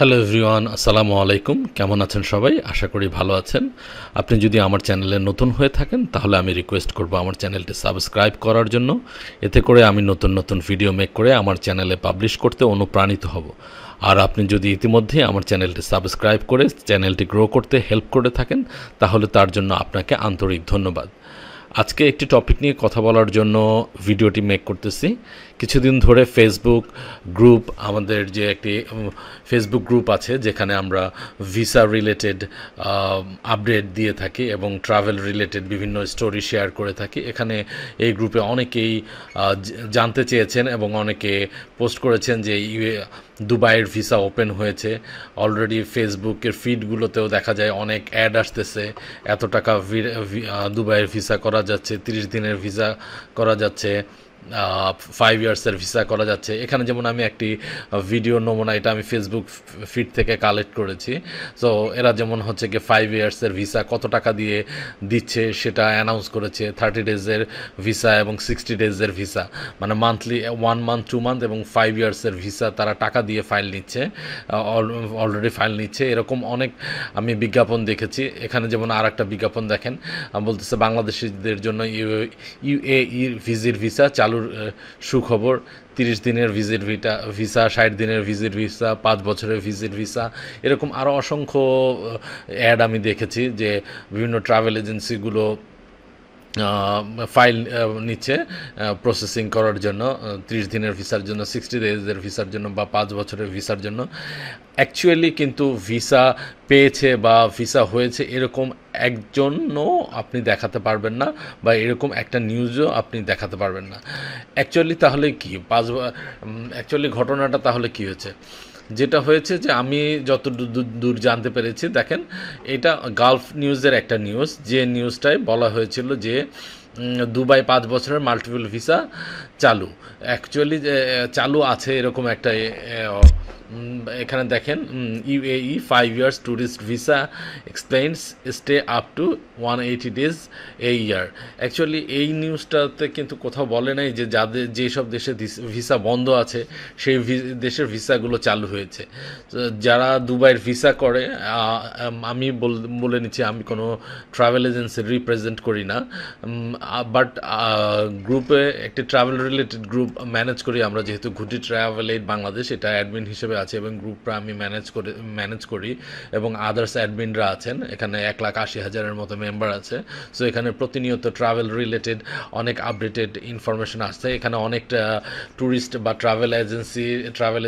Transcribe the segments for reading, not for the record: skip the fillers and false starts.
Hello everyone, আসসালামু আলাইকুম। কেমন আছেন সবাই? আশা করি ভালো আছেন। আপনি যদি আমার চ্যানেলে নতুন হয়ে থাকেন তাহলে আমি রিকোয়েস্ট করব আমার চ্যানেলটি সাবস্ক্রাইব করার জন্য। এতে করে আমি নতুন নতুন ভিডিও মেক করে আমার চ্যানেলে পাবলিশ করতে অনুপ্রাণিত হব। আর আপনি যদি ইতিমধ্যে আমার চ্যানেলটি সাবস্ক্রাইব করে চ্যানেলটি গ্রো করতে হেল্প করে থাকেন তাহলে তার জন্য আপনাকে আন্তরিক ধন্যবাদ। আজকে একটি টপিক নিয়ে কথা বলার জন্য ভিডিওটি মেক করতেছি। কিছুদিন ধরে ফেসবুক গ্রুপ, আমাদের যে একটি ফেসবুক গ্রুপ আছে যেখানে আমরা ভিসা রিলেটেড আপডেট দিয়ে থাকি এবং ট্রাভেল রিলেটেড বিভিন্ন স্টোরি শেয়ার করে থাকি। এখানে এই গ্রুপে অনেকেই জানতে চেয়েছেন এবং অনেকে পোস্ট করেছেন যে দুবাইয়ের ভিসা ওপেন হয়েছে। অলরেডি ফেসবুকের ফিডগুলোতেও দেখা যায় অনেক অ্যাড আসতেছে, এত টাকা দুবাইয়ের ভিসা করা যাচ্ছে, 30 দিনের ভিসা করা যাচ্ছে, 5 ইয়ার্সের ভিসা করা যাচ্ছে। এখানে যেমন আমি একটি ভিডিও নমুনা, এটা আমি ফেসবুক ফিড থেকে কালেক্ট করেছি। সো এরা যেমন হচ্ছে কি 5 ইয়ার্সের ভিসা কত টাকা দিয়ে দিচ্ছে সেটা অ্যানাউন্স করেছে। 30 ডেজের ভিসা এবং 60 ডেজের ভিসা, মানে মান্থলি 1 মান্থ 2 মান্থ এবং 5 ইয়ার্সের ভিসা তারা টাকা দিয়ে ফাইল নিচ্ছে, অলরেডি ফাইল নিচ্ছে। এরকম অনেক আমি বিজ্ঞাপন দেখেছি। এখানে যেমন আর একটা বিজ্ঞাপন দেখেন, বলতেছে বাংলাদেশিদের জন্য ইউএই ভিসা চালুর সুখবর। 30 দিনের ভিসা, 60 দিনের ভিসা, 5 বছরের ভিসা, এরকম আরও অসংখ্য অ্যাড আমি দেখেছি যে বিভিন্ন ট্রাভেল এজেন্সিগুলো ফাইল নিচ্ছে প্রসেসিং করার জন্য, 30 দিনের ভিসার জন্য, 60 ডেজের ভিসার জন্য বা 5 বছরের ভিসার জন্য। অ্যাকচুয়ালি কিন্তু ভিসা পেয়েছে বা ভিসা হয়েছে এরকম একজনও আপনি দেখাতে পারবেন না, বা এরকম একটা নিউজও আপনি দেখাতে পারবেন না। অ্যাকচুয়ালি তাহলে কি অ্যাকচুয়ালি ঘটনাটা তাহলে কি হয়েছে? যেটা হয়েছে যে আমি যত দূর জানতে পেরেছি, দেখেন এটা গালফ নিউজের একটা নিউজ, যে নিউজটায় বলা হয়েছিল যে দুবাই 5 বছরের মাল্টিপল ভিসা চালু। অ্যাকচুয়ালি চালু আছে এরকম একটা এখানে দেখেন, UAE 5 years tourist visa extends stay up to 180 days A year. Actually এই নিউজটাতে কিন্তু কোথাও বলে নাই যে যেসব দেশে ভিসা বন্ধ আছে সেই দেশের ভিসাগুলো চালু হয়েছে। যারা দুবাইয়ের ভিসা করে, আমি বলে নিচ্ছি, আমি কোনো ট্রাভেল এজেন্সি রিপ্রেজেন্ট করি না, বাট গ্রুপে একটি ট্রাভেল রিলেটেড গ্রুপ ম্যানেজ করি আমরা, যেহেতু ঘুটি ট্রাভেল এইড বাংলাদেশ এটা অ্যাডমিন হিসেবে আছে এবং গ্রুপটা আমি ম্যানেজ করি এবং আদার্স অ্যাডমিনরা আছেন। এখানে 1,80,000-এর মতো মেম্বার আছে। সো এখানে প্রতিনিয়ত ট্রাভেল রিলেটেড অনেক আপডেটেড ইনফরমেশন আসছে। এখানে অনেকটা ট্যুরিস্ট বা ট্রাভেল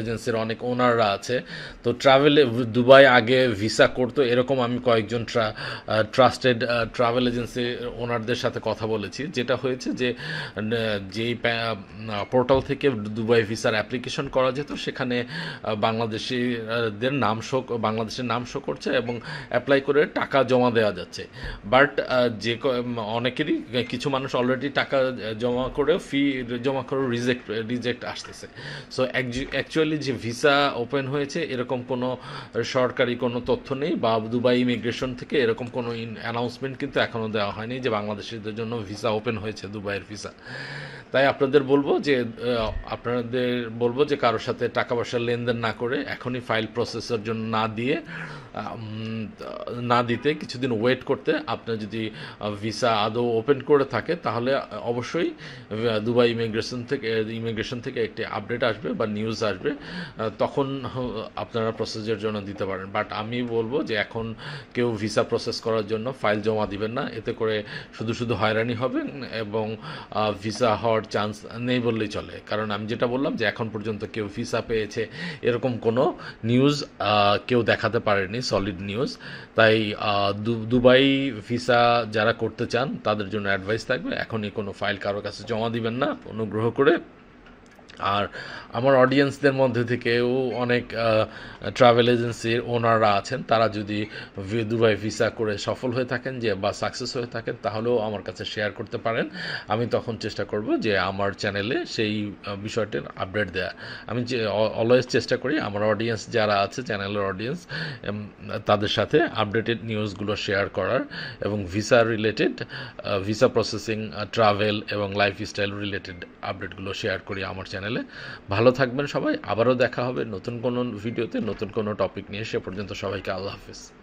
এজেন্সির অনেক ওনাররা আছে। তো দুবাই আগে ভিসা করতো এরকম আমি কয়েকজন ট্রাস্টেড ট্রাভেল এজেন্সি ওনারদের সাথে কথা বলেছি। যেটা হয়েছে যে যেই পোর্টাল থেকে দুবাই ভিসার অ্যাপ্লিকেশন করা যেত সেখানে বাংলাদেশের নাম শো করছে এবং অ্যাপ্লাই করে টাকা জমা দেওয়া যাচ্ছে। বাট অনেকেরই কিছু মানুষ অলরেডি টাকা জমা করে রিজেক্ট আসতেছে। সো অ্যাকচুয়ালি যে ভিসা ওপেন হয়েছে এরকম কোনো সরকারি কোনো তথ্য নেই, বা দুবাই ইমিগ্রেশন থেকে এরকম কোনো অ্যানাউন্সমেন্ট কিন্তু এখনও দেওয়া হয়নি যে বাংলাদেশিদের জন্য ভিসা ওপেন হয়েছে, দুবাইয়ের ভিসা। তাই আপনাদের বলবো যে কারোর সাথে টাকা পয়সার লেনদেন না করে এখনই ফাইল প্রসেসের জন্য না দিতে কিছুদিন ওয়েট করতে। আপনার যদি ভিসা আদৌ ওপেন করে থাকে তাহলে অবশ্যই দুবাই ইমিগ্রেশন থেকে একটি আপডেট আসবে বা নিউজ আসবে, তখন আপনারা প্রসেসের জন্য দিতে পারেন। বাট আমি বলবো যে এখন কেউ ভিসা প্রসেস করার জন্য ফাইল জমা দিবেন না, এতে করে শুধু হয়রানি হবে এবং ভিসা হওয়ার চান্স নেই বললেই চলে। কারণ আমি যেটা বললাম যে এখন পর্যন্ত কেউ ভিসা পেয়েছে এরকম কোনো নিউজ কেউ দেখাতে পারেনি, সলিড নিউজ। তাই দুবাই ভিসা যারা করতে চান তাদের জন্য অ্যাডভাইস থাকবে, এখনই কোনো ফাইল কারো কাছে জমা দিবেন না অনুগ্রহ করে। আর আমার অডিয়েন্সদের মধ্যে থেকেও অনেক ট্রাভেল এজেন্সির ওনাররা আছেন, তারা যদি দুবাই ভিসা করে সফল হয়ে থাকেন বা সাকসেস হয়ে থাকেন তাহলেও আমার কাছে শেয়ার করতে পারেন। আমি তখন চেষ্টা করব যে আমার চ্যানেলে সেই বিষয়টির আপডেট দেওয়া। আমি অলওয়েজ চেষ্টা করি আমার অডিয়েন্স যারা আছে, চ্যানেলের অডিয়েন্স, তাদের সাথে আপডেটেড নিউজগুলো শেয়ার করার এবং ভিসা প্রসেসিং, ট্রাভেল এবং লাইফস্টাইল রিলেটেড আপডেটগুলো শেয়ার করি আমার চ্যানেল। চ্যানেলে। ভালো থাকবেন সবাই, আবারও দেখা হবে নতুন কোনো ভিডিওতে নতুন কোনো টপিক নিয়ে। সে পর্যন্ত সবাইকে আল্লাহ হাফেজ।